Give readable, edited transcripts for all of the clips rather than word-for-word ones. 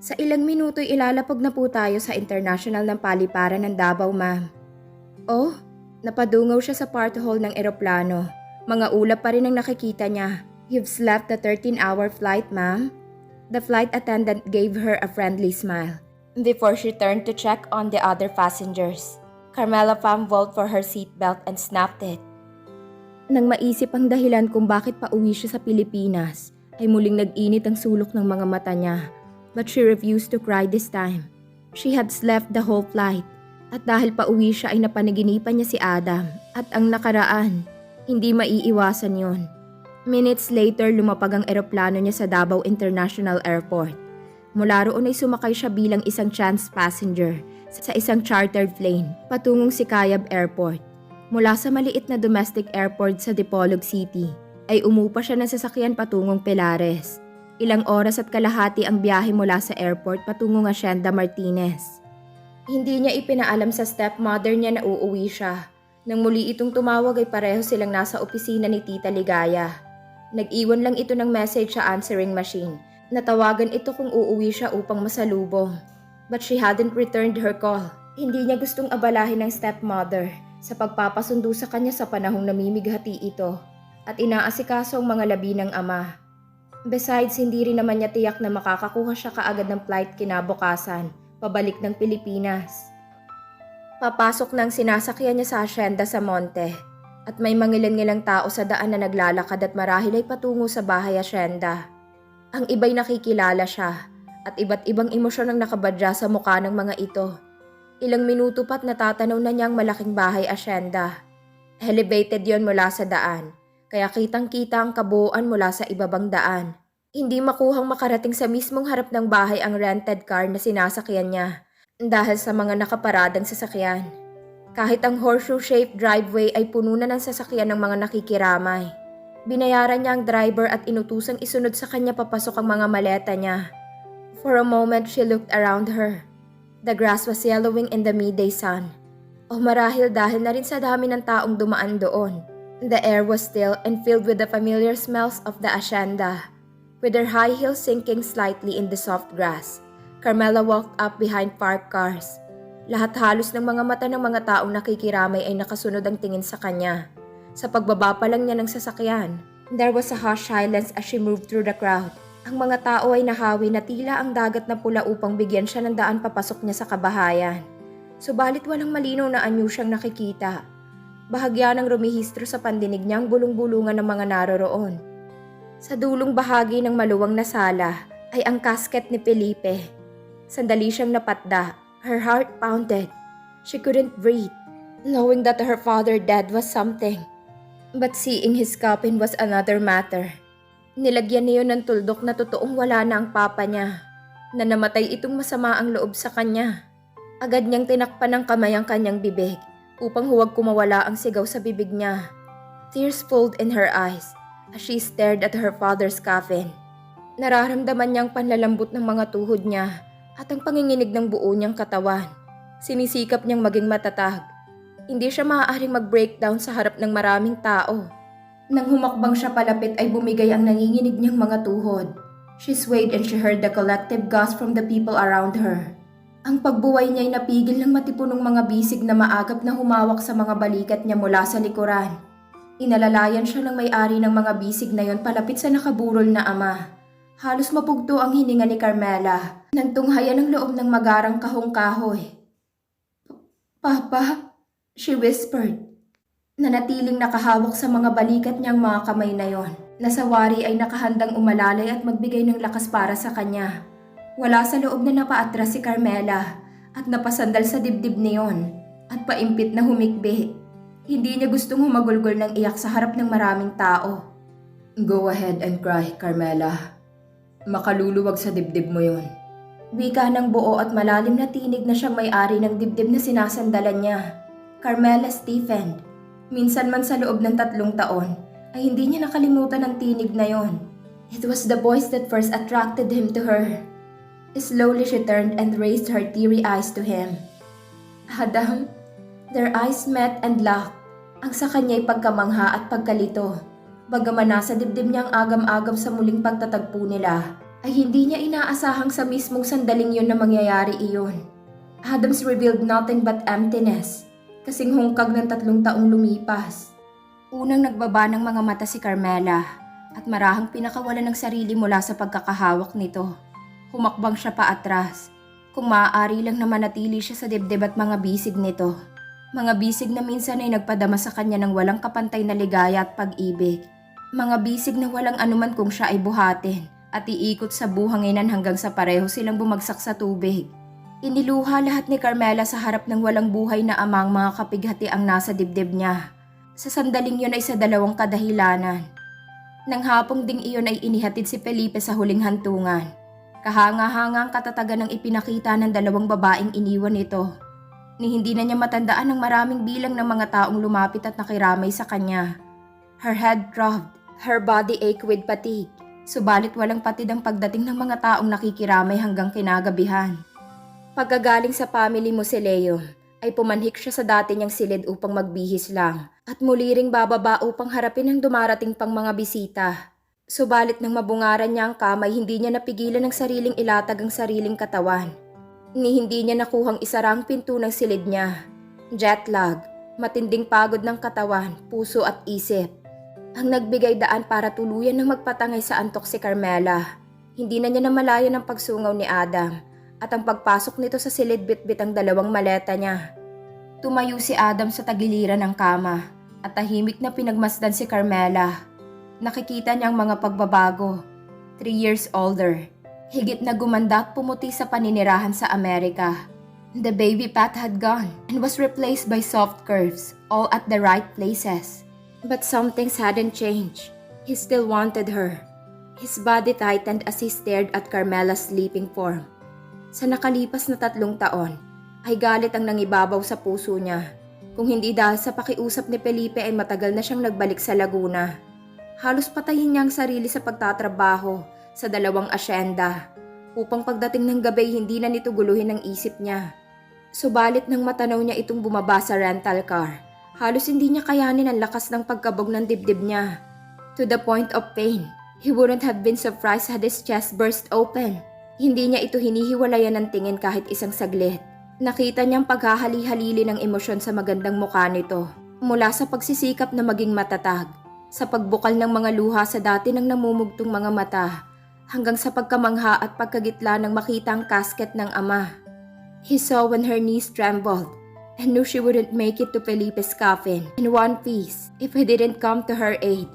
Sa ilang minuto'y ilalapag na po tayo sa international ng paliparan ng Davao, ma'am. Oh, napadungaw siya sa part hall ng eroplano. Mga ulap pa rin ang nakikita niya. You've slept the 13-hour flight, ma'am? The flight attendant gave her a friendly smile before she turned to check on the other passengers. Carmela fumbled for her seatbelt and snapped it. Nang maisip ang dahilan kung bakit pauwi siya sa Pilipinas, ay muling nag-init ang sulok ng mga mata niya. But she refused to cry this time. She had slept the whole flight. At dahil pauwi siya ay napanaginipan niya si Adam. At ang nakaraan, hindi maiiwasan yon. Minutes later, lumapag ang eroplano niya sa Davao International Airport. Mula roon ay sumakay siya bilang isang chance passenger sa isang chartered plane patungong Sikayab Airport. Mula sa maliit na domestic airport sa Dipolog City, ay umupa siya ng sasakyan patungong Pilares. Ilang oras at kalahati ang biyahe mula sa airport patungong Hacienda Martinez. Hindi niya ipinaalam sa stepmother niya na uuwi siya. Nang muli itong tumawag ay pareho silang nasa opisina ni Tita Ligaya. Nag-iwan lang ito ng message sa answering machine. Natawagan ito kung uuwi siya upang masalubong. But she hadn't returned her call. Hindi niya gustong abalahin ng stepmother sa pagpapasundo sa kanya sa panahong namimighati ito at inaasikaso ang mga labi ng ama. Besides, hindi rin naman niya tiyak na makakakuha siya kaagad ng flight kinabukasan, pabalik ng Pilipinas. Papasok ng sinasakyan niya sa hacienda sa Monte, at may mangilan-ngilang tao sa daan na naglalakad at marahil ay patungo sa bahay hacienda. Ang iba'y nakikilala siya, at iba't ibang emosyon ang nakabadya sa mukha ng mga ito. Ilang minuto pa't natatanaw na niya ang malaking bahay hacienda. Elevated yon mula sa daan. Kaya kitang-kita ang kabuuan mula sa ibabang daan. Hindi makuhang makarating sa mismong harap ng bahay ang rented car na sinasakyan niya dahil sa mga nakaparadang sasakyan. Kahit ang horseshoe-shaped driveway ay puno na ng sasakyan ng mga nakikiramay. Binayaran niya ang driver at inutusang isunod sa kanya papasok ang mga maleta niya. For a moment, she looked around her. The grass was yellowing in the midday sun. O marahil dahil na rin sa dami ng taong dumaan doon. The air was still and filled with the familiar smells of the hacienda. With her high heels sinking slightly in the soft grass, Carmela walked up behind parked cars. Lahat halos ng mga mata ng mga taong nakikiramay ay nakasunod ang tingin sa kanya. Sa pagbaba pa lang niya ng sasakyan, there was a hushed silence as she moved through the crowd. Ang mga tao ay nahawi na tila ang dagat na pula upang bigyan siya ng daan papasok niya sa kabahayan. Subalit walang malinaw na anyo siyang nakikita. Bahagya ng rumihistro sa pandinig niya ang bulong-bulungan ng mga naroroon. Sa dulong bahagi ng maluwang na sala ay ang casket ni Felipe. Sandali siyang napatda. Her heart pounded. She couldn't breathe, knowing that her father dead was something. But seeing his coffin was another matter. Nilagyan niyo ng tuldok na totoong wala na ang papa niya, na namatay itong masama ang loob sa kanya. Agad niyang tinakpan ng kamay ang kanyang bibig upang huwag kumawala ang sigaw sa bibig niya. Tears filled in her eyes as she stared at her father's coffin. Nararamdaman niyang panlalambot ng mga tuhod niya at ang panginginig ng buo niyang katawan. Sinisikap niyang maging matatag. Hindi siya maaaring mag-breakdown sa harap ng maraming tao. Nang humakbang siya palapit ay bumigay ang nanginginig niyang mga tuhod. She swayed and she heard the collective gasp from the people around her. Ang pagbuway niya ay napigil ng matipunong mga bisig na maagap na humawak sa mga balikat niya mula sa likuran. Inalalayan siya ng may-ari ng mga bisig na yon palapit sa nakaburol na ama. Halos mapugto ang hininga ni Carmela nang tunghayan ang loob ng magarang kahong-kahoy. "Papa," she whispered. Nanatiling nakahawak sa mga balikat niyang mga kamay na yon. Nasawari ay nakahandang umalalay at magbigay ng lakas para sa kanya. Wala sa loob na napaatras si Carmela at napasandal sa dibdib niyon at paimpit na humikbi. Hindi niya gustong humagulgol ng iyak sa harap ng maraming tao. "Go ahead and cry, Carmela. Makaluluwag sa dibdib mo yon." Wika ng buo at malalim na tinig na siyang may-ari ng dibdib na sinasandalan niya. Carmela stiffened. Minsan man sa loob ng 3 taon ay hindi niya nakalimutan ang tinig na yon. It was the voice that first attracted him to her. Slowly she turned and raised her teary eyes to him. "Adam." Their eyes met and locked. Ang sa kanya'y pagkamangha at pagkalito. Bagaman nasa dibdib niya ang agam-agam sa muling pagtatagpo nila, ay hindi niya inaasahang sa mismong sandaling yun na mangyayari iyon. Adams revealed nothing but emptiness, kasing hungkag ng 3 taong lumipas. Unang nagbaba ng mga mata si Carmela at marahang pinakawalan ng sarili mula sa pagkakahawak nito. Humakbang siya pa atras. Kung maaari lang na manatili siya sa dibdib at mga bisig nito. Mga bisig na minsan ay nagpadama sa kanya ng walang kapantay na ligaya at pag-ibig. Mga bisig na walang anuman kung siya ay buhatin at iikot sa buhanginan hanggang sa pareho silang bumagsak sa tubig. Iniluha lahat ni Carmela sa harap ng walang buhay na amang mga kapighati ang nasa dibdib niya. Sa sandaling yun ay sa 2 kadahilanan. Nang hapong ding iyon ay inihatid si Felipe sa huling hantungan. Kahanga-hanga ang katatagan ng ipinakita ng 2 babaeng iniwan nito. Ni hindi na niya matandaan ang maraming bilang ng mga taong lumapit at nakiramay sa kanya. Her head throbbed, her body ached with fatigue. Subalit walang patid ang pagdating ng mga taong nakikiramay hanggang kinagabihan. Pagkagaling sa family mausoleum, ay pumanhik siya sa dati niyang silid upang magbihis lang at muli ring bababa upang harapin ang dumarating pang mga bisita. Subalit nang mabungaran niya ang kamay, hindi niya napigilan ng sariling ilatag ang sariling katawan. Ni hindi niya nakuhang isara ang pinto ng silid niya. Jet lag, matinding pagod ng katawan, puso at isip. Ang nagbigay daan para tuluyan ng magpatangay sa antok si Carmela. Hindi na niya namalayan ang pagsungaw ni Adam at ang pagpasok nito sa silid bitbit ang 2 maleta niya. Tumayo si Adam sa tagiliran ng kama at tahimik na pinagmasdan si Carmela. Nakikita niya ang mga pagbabago. 3 years older. Higit na gumanda at pumuti sa paninirahan sa Amerika. The baby fat had gone and was replaced by soft curves, all at the right places. But some things hadn't changed. He still wanted her. His body tightened as he stared at Carmela's sleeping form. Sa nakalipas na 3 taon, ay galit ang nangibabaw sa puso niya. Kung hindi dahil sa pakiusap ni Felipe ay matagal na siyang nagbalik sa Laguna. Halos patayin niya ang sarili sa pagtatrabaho sa 2 asyenda upang pagdating ng gabi hindi na nito guluhin ang isip niya. Subalit nang matanaw niya itong bumaba sa rental car, halos hindi niya kayanin ang lakas ng pagkabog ng dibdib niya. To the point of pain, he wouldn't have been surprised had his chest burst open. Hindi niya ito hinihiwalayan ng tingin kahit isang saglit. Nakita niyang paghahali-halili ng emosyon sa magandang mukha nito. Mula sa pagsisikap na maging matatag, sa pagbukal ng mga luha sa dati ng namumugtong mga mata, hanggang sa pagkamangha at pagkagitla ng makita ang casket ng ama. He saw when her knees trembled and knew she wouldn't make it to Felipe's coffin in one piece if he didn't come to her aid.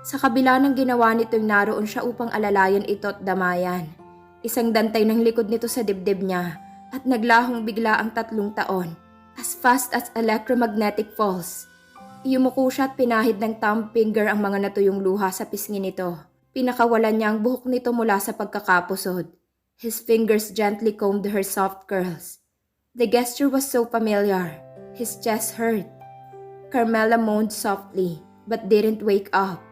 Sa kabila ng ginawa nito'y naroon siya upang alalayan ito at damayan. Isang dantay ng likod nito sa dibdib niya at naglahong bigla ang 3 taon, as fast as electromagnetic pulse. Yumuko siya at pinahid ng thumb finger ang mga natuyong luha sa pisngi nito. Pinakawalan niya ang buhok nito mula sa pagkakapusod. His fingers gently combed her soft curls. The gesture was so familiar. His chest hurt. Carmela moaned softly, but didn't wake up.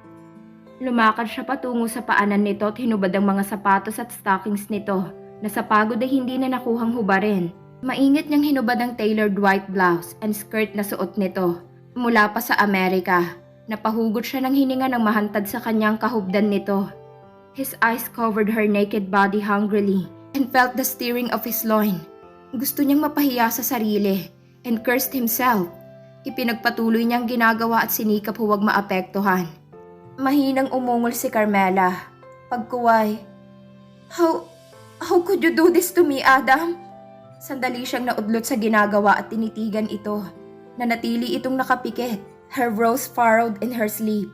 Lumakad siya patungo sa paanan nito at hinubad ang mga sapatos at stockings nito na sa pagod ay hindi na nakuhang hubarin. Maingat niyang hinubad ang tailored white blouse and skirt na suot nito. Mula pa sa Amerika, napahugot siya ng hininga ng mahantad sa kanyang kahubdan nito. His eyes covered her naked body hungrily and felt the stirring of his loin. Gusto niyang mapahiya sa sarili and cursed himself. Ipinagpatuloy niyang ginagawa at sinikap huwag maapektuhan. Mahinang umungol si Carmela. Pagkuway, How could you do this to me, Adam? Sandali siyang naudlot sa ginagawa at tinitigan ito. Nanatili itong nakapikit, her brows furrowed in her sleep.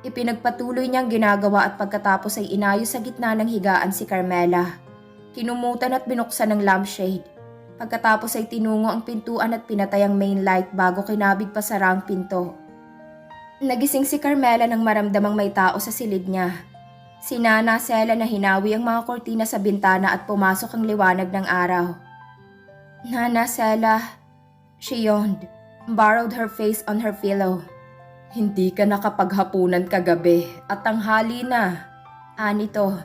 Ipinagpatuloy niyang ginagawa at pagkatapos ay inayos sa gitna ng higaan si Carmela. Kinumutan at binuksan ng lampshade. Pagkatapos ay tinungo ang pintuan at pinatay ang main light bago kinabig pa sara ang pinto. Nagising si Carmela nang maramdamang may tao sa silid niya. Si Nana Sela na hinawi ang mga kortina sa bintana at pumasok ang liwanag ng araw. Nana Sela, she yawned, burrowed her face on her pillow. Hindi ka nakapaghapunan kagabi at tanghali na. Anito.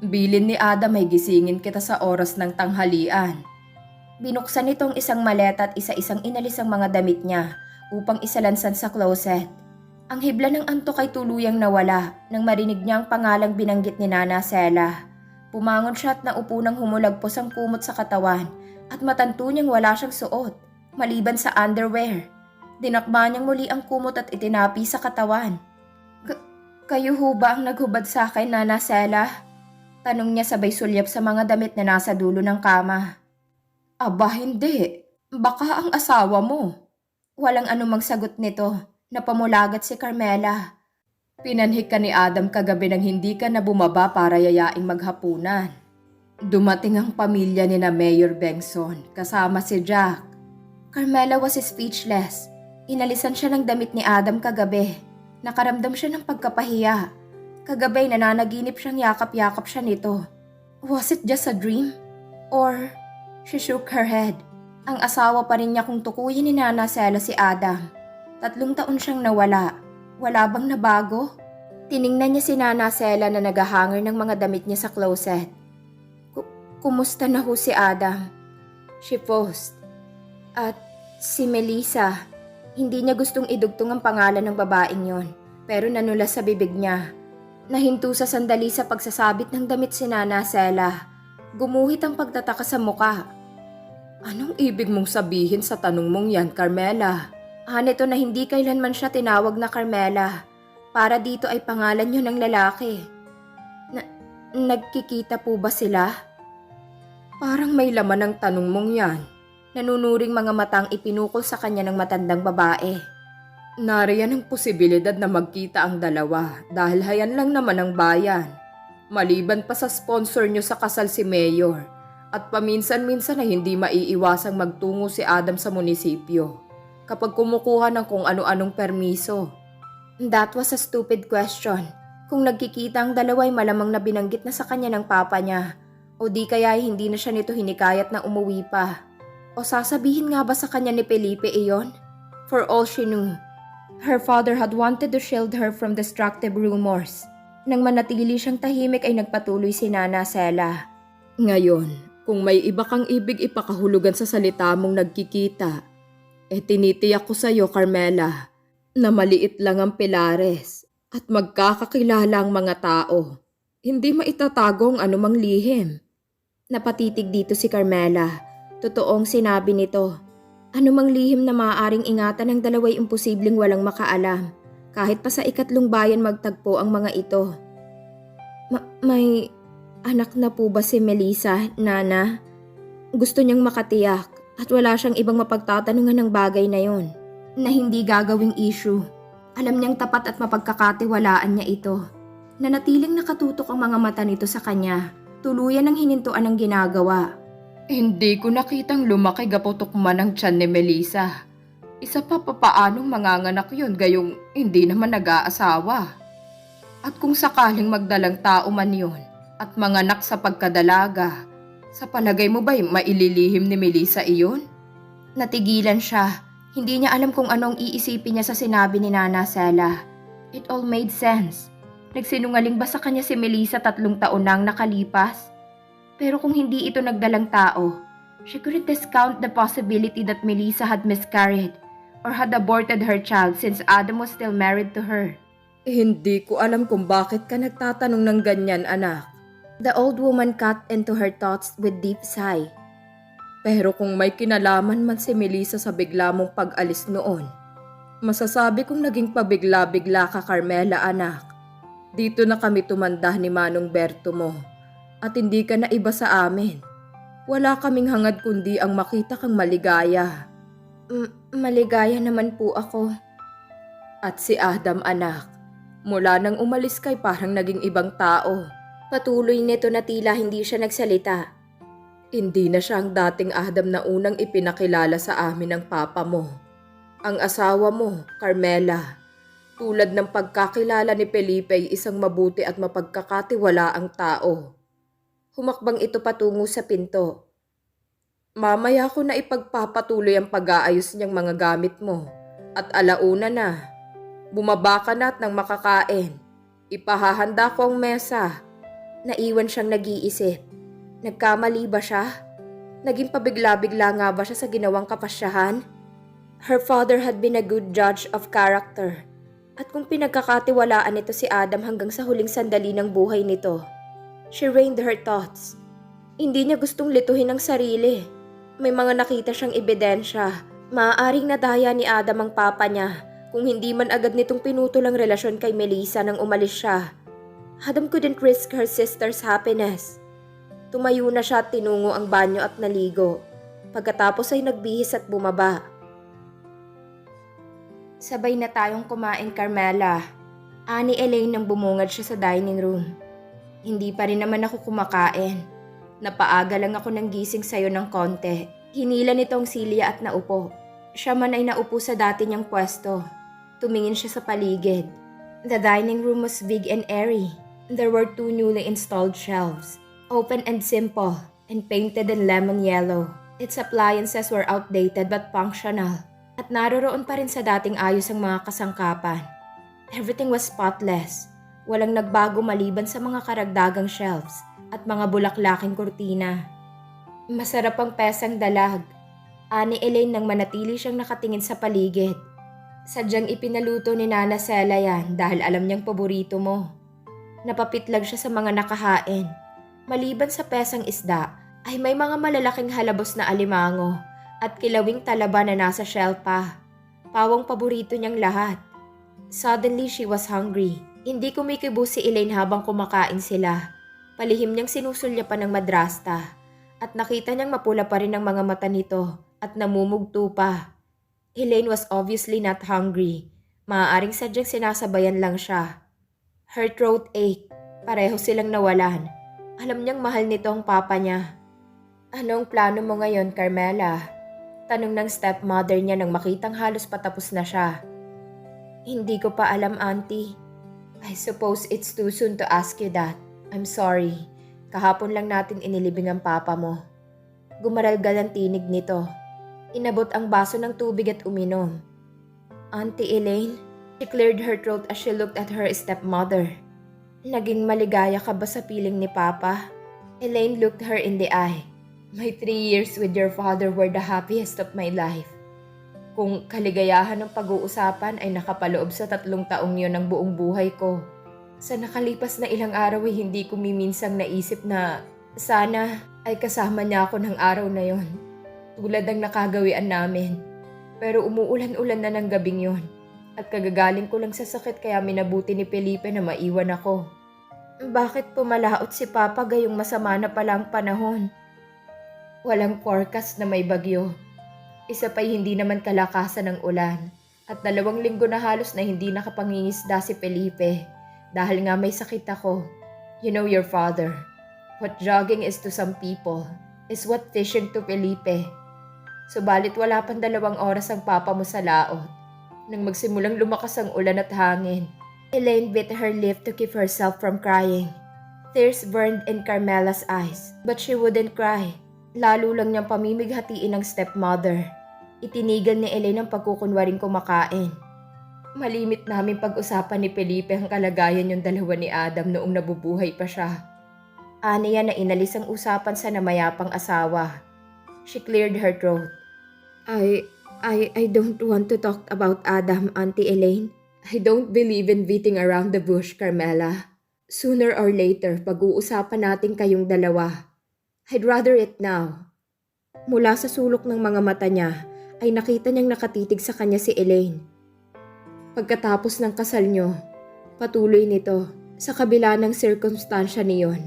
Bilin ni Adam ay gisingin kita sa oras ng tanghalian. Binuksan nitong isang maleta at isa-isang inalis ang mga damit niya upang isalansan sa closet. Ang hibla ng antok ay tuluyang nawala nang marinig niya ang pangalang binanggit ni Nana Sela. Pumangon siya at naupo nang humulagpos ang kumot sa katawan at matanto niyang wala siyang suot, maliban sa underwear. Dinakma niyang muli ang kumot at itinapi sa katawan. Kayo ho ba ang naghubad sa akin, Nana Sela? Tanong niya sabay sulyap sa mga damit na nasa dulo ng kama. Aba, hindi. Baka ang asawa mo. Walang anumang sagot nito. Napamulagat si Carmela. Pinanhik ka ni Adam kagabi nang hindi ka na bumaba para yayaing maghapunan. Dumating ang pamilya ni na Mayor Bengson kasama si Jack. Carmela was speechless. Inalisan siya ng damit ni Adam kagabi. Nakaramdam siya ng pagkapahiya. Kagabi nananaginip siyang yakap-yakap siya nito. Was it just a dream? Or she shook her head. Ang asawa pa rin niya kung tukuyin ni Nana Sela si Adam. 3 taon siyang nawala. Wala bang nabago? Tiningnan niya si Nana Sela na naghahanger ng mga damit niya sa closet. Kumusta na ho si Adam? She paused. At si Melissa, hindi niya gustong idugtong ang pangalan ng babaeng yon, pero nanulas sa bibig niya. Nahinto sa sandali sa pagsasabit ng damit si Nana Sela. Gumuhit ang pagtataka sa muka. Anong ibig mong sabihin sa tanong mong yan, Carmela? Nito na hindi kailanman siya tinawag na Carmela. Para dito ay pangalan yun ng lalaki. Nagkikita po ba sila? Parang may laman ang tanong mong yan. Nanunuring mga matang ipinukol sa kanya ng matandang babae. Nariyan ang posibilidad na magkita ang dalawa dahil hayan lang naman ang bayan. Maliban pa sa sponsor nyo sa kasal si Mayor at paminsan-minsan na hindi maiiwasang magtungo si Adam sa munisipyo kapag kumukuha ng kung ano-anong permiso. That was a stupid question. Kung nagkikita ang dalawa ay malamang na binanggit na sa kanya ng papa niya o di kaya hindi na siya nito hinikayat na umuwi pa. O sasabihin nga ba sa kanya ni Felipe iyon? For all she knew, her father had wanted to shield her from destructive rumors. Nang manatili siyang tahimik ay nagpatuloy si Nana Sela. Ngayon, kung may iba kang ibig ipakahulugan sa salita mong nagkikita, tinitiyak ko sa iyo, Carmela, na maliit lang ang pilares at magkakakilala ang mga tao. Hindi maitatago ang anumang lihim. Napatitig dito si Carmela. Totoong sinabi nito. Anumang lihim na maaaring ingatan ng dalawa'y imposibleng walang makaalam. Kahit pa sa 3 bayan magtagpo ang mga ito. May anak na po ba si Melissa, Nana? Gusto niyang makatiyak at wala siyang ibang mapagtatanungan ng bagay na yon na hindi gagawing issue. Alam niyang tapat at mapagkakatiwalaan niya ito. Nanatiling nakatutok ang mga mata nito sa kanya. Tuluyan ang hinintuan ng ginagawa. Hindi ko nakitang lumaki gaputok man ang tiyan ni Melissa. Isa pa papaanong manganganak yun gayong hindi naman nag-aasawa. At kung sakaling magdalang tao man yun at manganak sa pagkadalaga, sa palagay mo ba'y maililihim ni Melissa iyon? Natigilan siya. Hindi niya alam kung anong iisipin niya sa sinabi ni Nana Sela. It all made sense. Nagsinungaling ba sa kanya si Melissa 3 taon nang nakalipas? Pero kung hindi ito nagdalang tao, she couldn't discount the possibility that Melissa had miscarried or had aborted her child since Adam was still married to her. Hindi ko alam kung bakit ka nagtatanong ng ganyan, anak. The old woman cut into her thoughts with deep sigh. Pero kung may kinalaman man si Melissa sa bigla mong pag-alis noon, masasabi kong naging pabigla-bigla ka, Carmela, anak. Dito na kami tumanda ni Manong Berto mo at hindi ka na iba sa amin. Wala kaming hangad kundi ang makita kang maligaya. Maligaya naman po ako. At si Adam, anak, mula nang umalis kay parang naging ibang tao. Patuloy nito na tila hindi siya nagsalita. Hindi na siya ang dating Adam na unang ipinakilala sa amin ng papa mo. Ang asawa mo, Carmela, tulad ng pagkakilala ni Felipe ay isang mabuti at mapagkakatiwalaang tao. Humakbang ito patungo sa pinto. Mamaya ko na ipagpapatuloy ang pag-aayos niyang mga gamit mo. At alauna na. Bumaba ka na at nang makakain. Ipahahanda ko ang mesa. Naiwan siyang nag-iisip. Nagkamali ba siya? Naging pabigla-bigla nga ba siya sa ginawang kapasyahan? Her father had been a good judge of character. At kung pinagkakatiwalaan nito si Adam hanggang sa huling sandali ng buhay nito, She reined her thoughts. Hindi niya gustong lituhin ang sarili. May mga nakita siyang ebidensya. Maaaring nadaya ni Adam ang papa niya kung hindi man agad nitong pinutol ang relasyon kay Melissa nang umalis siya. Adam couldn't risk her sister's happiness. Tumayo na siya at tinungo ang banyo at naligo. Pagkatapos ay nagbihis at bumaba. Sabay na tayong kumain, Carmela. Ani Elaine nang bumungad siya sa dining room. Hindi pa rin naman ako kumakain. Napaaga lang ako ng gising sa'yo ng konti. Hinila nitong silya at naupo. Siya man ay naupo sa dati niyang pwesto. Tumingin siya sa paligid. The dining room was big and airy. There were 2 newly installed shelves, open and simple, and painted in lemon yellow. Its appliances were outdated but functional, at naroroon pa rin sa dating ayos ang mga kasangkapan. Everything was spotless. Walang nagbago maliban sa mga karagdagang shelves at mga bulaklaking kurtina. Masarap ang pesang dalag. Ani Elaine nang manatili siyang nakatingin sa paligid. Sadyang ipinaluto ni Nana Sela yan dahil alam niyang paborito mo. Napapitlag siya sa mga nakahain. Maliban sa pesang isda, ay may mga malalaking halabos na alimango at kilawing talaba na nasa shell pa. Pawang paborito niyang lahat. Suddenly she was hungry. Hindi kumikibo si Elaine habang kumakain sila. Palihim niyang sinusulyapan ng madrasta at nakita niyang mapula pa rin ang mga mata nito at namumugto pa. Elaine was obviously not hungry. Maaaring sadyang sinasabayan lang siya. Her throat ached. Pareho silang nawalan. Alam niyang mahal nito ang papa niya. Anong plano mo ngayon, Carmela? Tanong ng stepmother niya nang makitang halos patapos na siya. Hindi ko pa alam, Auntie. I suppose it's too soon to ask you that. I'm sorry. Kahapon lang natin inilibing ang papa mo. Gumaralgal ang tinig nito. Inabot ang baso ng tubig at uminom. Auntie Elaine, she cleared her throat as she looked at her stepmother. Naging maligaya ka ba sa piling ni Papa? Elaine looked her in the eye. My 3 years with your father were the happiest of my life. Kung kaligayahan ng pag-uusapan ay nakapaloob sa 3 taong yon ng buong buhay ko. Sa nakalipas na ilang araw ay hindi ko miminsang naisip na sana ay kasama niya ako ng araw na yon. Tulad ng nakagawian namin. Pero umuulan-ulan na ng gabing yon. At kagagaling ko lang sa sakit kaya minabuti ni Felipe na maiwan ako. Bakit pumalaot si Papa gayong masama na pala ang panahon? Walang forecast na may bagyo. Isa pa'y hindi naman kalakasan ng ulan. At 2 linggo na halos na hindi nakapangingisda si Felipe. Dahil nga may sakit ako. You know your father. What jogging is to some people is what fishing to Felipe. Subalit wala pang 2 oras ang papa mo sa laot. Nang magsimulang lumakas ang ulan at hangin, Elaine bit her lip to keep herself from crying. Tears burned in Carmela's eyes, but she wouldn't cry. Lalo lang niyang pamimighatiin ng stepmother. Itinigil ni Elaine ang pagkukunwaring kumakain. Malimit namin pag-usapan ni Felipe ang kalagayan yung 2 ni Adam noong nabubuhay pa siya. Aniya na inalis ang usapan sa namayapang asawa. She cleared her throat. I don't want to talk about Adam, Auntie Elaine. I don't believe in beating around the bush, Carmela. Sooner or later, pag-uusapan natin kayong 2. I'd rather it now. Mula sa sulok ng mga mata niya, ay nakita niyang nakatitig sa kanya si Elaine. Pagkatapos ng kasal niyo, patuloy nito, sa kabila ng sirkumstansya niyon.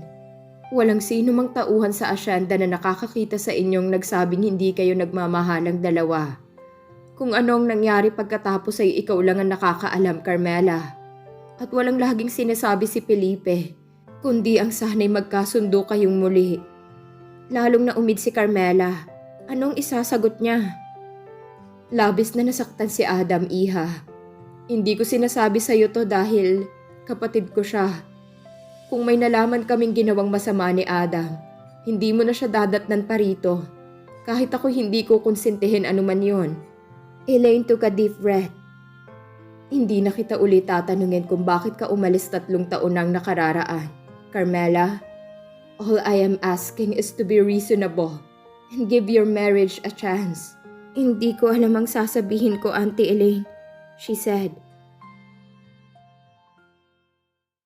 Walang sino mang tauhan sa asyenda na nakakakita sa inyong nagsabing hindi kayo nagmamahalang 2. Kung anong nangyari pagkatapos ay ikaw lang ang nakakaalam, Carmela. At walang laging sinasabi si Felipe, kundi ang sana'y magkasundo kayong muli. Lalong naumid si Carmela. Anong isasagot niya? Labis na nasaktan si Adam, iha. Hindi ko sinasabi sa iyo to dahil kapatid ko siya. Kung may nalaman kaming ginawang masama ni Adam, hindi mo na siya dadatnan pa rito. Kahit ako hindi ko konsintihin anuman yon. Elaine took a deep breath. Hindi na kita ulit tatanungin kung bakit ka umalis 3 taon nang nakararaan. Carmela, all I am asking is to be reasonable and give your marriage a chance. Hindi ko alam ang sasabihin ko, Auntie Elaine, she said.